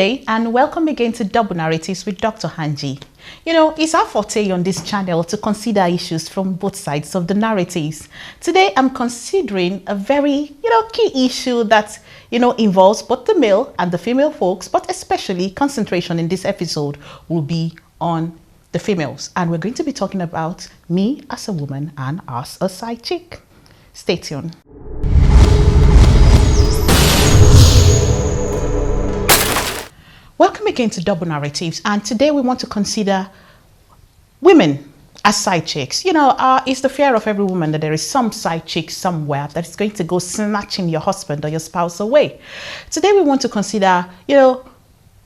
day and welcome again to Double Narratives with Dr. Hanji. You know, it's our forte on this channel to consider issues from both sides of the narratives. Today, I'm considering a very, key issue that, involves both the male and the female folks, but especially concentration in this episode will be on the females. And we're going to be talking about me as a woman and as a side chick. Stay tuned. Welcome again to Double Narratives, and today we want to consider women as side chicks. It's the fear of every woman that there is some side chick somewhere that is going to go snatching your husband or your spouse away. Today we want to consider,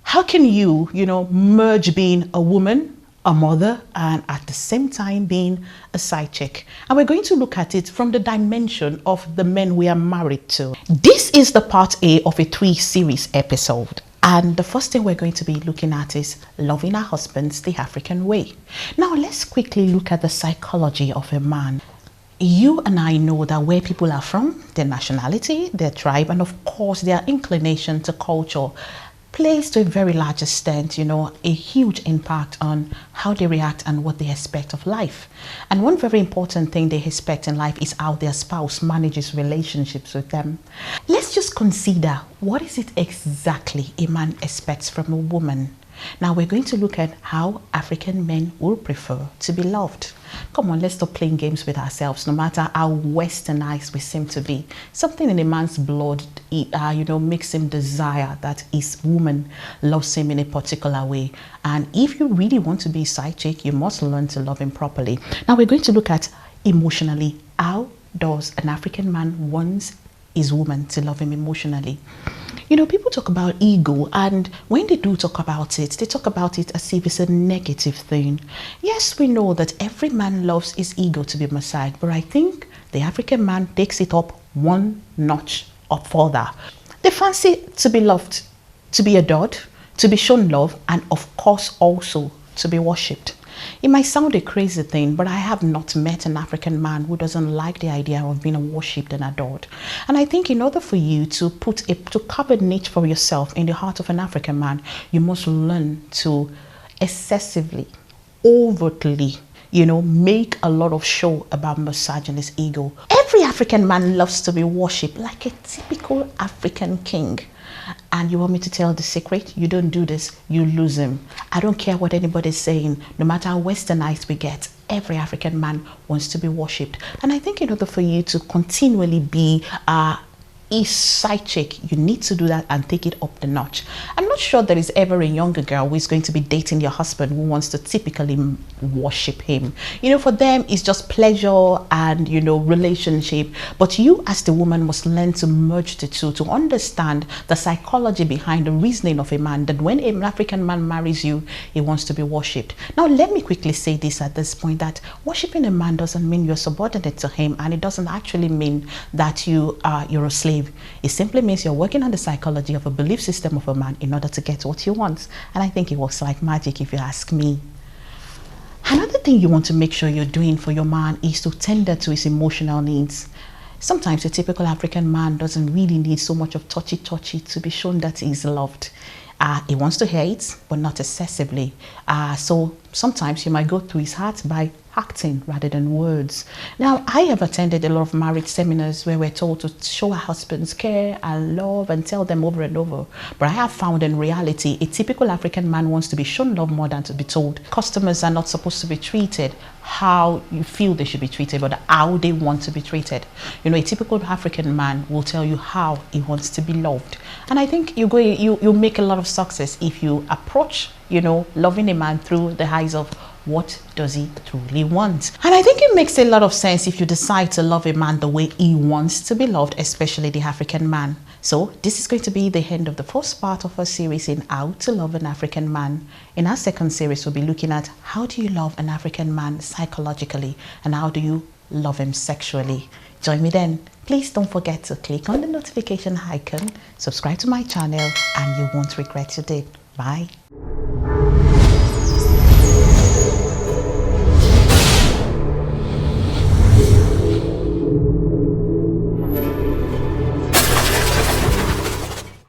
how can you, merge being a woman, a mother, and at the same time being a side chick. And we're going to look at it from the dimension of the men we are married to. This is the part A of a 3-series episode. And the first thing we're going to be looking at is loving our husbands the African way. Now, let's quickly look at the psychology of a man. You and I know that where people are from, their nationality, their tribe, and of course, their inclination to culture plays to a very large extent, a huge impact on how they react and what they expect of life. And one very important thing they expect in life is how their spouse manages relationships with them. Let's just consider, what is it exactly a man expects from a woman? Now we're going to look at how African men will prefer to be loved. Come on, let's stop playing games with ourselves. No matter how westernized we seem to be, something in a man's blood, makes him desire that his woman loves him in a particular way. And if you really want to be a side chick, you must learn to love him properly. Now we're going to look at emotionally, how does an African man want his woman to love him emotionally? People talk about ego, and when they do talk about it, they talk about it as if it's a negative thing. Yes, we know that every man loves his ego to be massaged, but I think the African man takes it up one notch up further. They fancy to be loved, to be adored, to be shown love, and of course also to be worshipped. It might sound a crazy thing, but I have not met an African man who doesn't like the idea of being worshipped and adored. And I think in order for you to carve a niche for yourself in the heart of an African man, you must learn to excessively, overtly, make a lot of show about massaging his ego. Every African man loves to be worshipped like a typical African king. And you want me to tell the secret? You don't do this, you lose him. I don't care what anybody's saying. No matter how westernized we get, every African man wants to be worshipped. And I think in order for you to continually be a side chick, you need to do that and take it up the notch. I'm not sure there is ever a younger girl who is going to be dating your husband who wants to typically worship him. For them it's just pleasure and relationship, but you as the woman must learn to merge the two, to understand the psychology behind the reasoning of a man, that when an African man marries you, he wants to be worshipped. Now let me quickly say this at this point, that worshiping a man doesn't mean you're subordinate to him, and it doesn't actually mean that you're a slave. It simply means you're working on the psychology of a belief system of a man in order to get what you want. And I think it works like magic, if you ask me. Another thing you want to make sure you're doing for your man is to tender to his emotional needs. Sometimes a typical African man doesn't really need so much of touchy to be shown that he's loved. He wants to hear it, but not excessively. So sometimes you might go through his heart by acting rather than words. Now, I have attended a lot of marriage seminars where we're told to show our husbands care and love and tell them over and over. But I have found in reality, a typical African man wants to be shown love more than to be told. Customers are not supposed to be treated how you feel they should be treated, but how they want to be treated. A typical African man will tell you how he wants to be loved. And I think you'll make a lot of success if you approach, loving a man through the eyes of what does he truly want. And I think it makes a lot of sense if you decide to love a man the way he wants to be loved, especially the African man. So this is going to be the end of the first part of our series in how to love an African man. In our second series, we'll be looking at how do you love an African man psychologically and how do you love him sexually. Join me then. Please don't forget to click on the notification icon, subscribe to my channel, and you won't regret you did. Bye.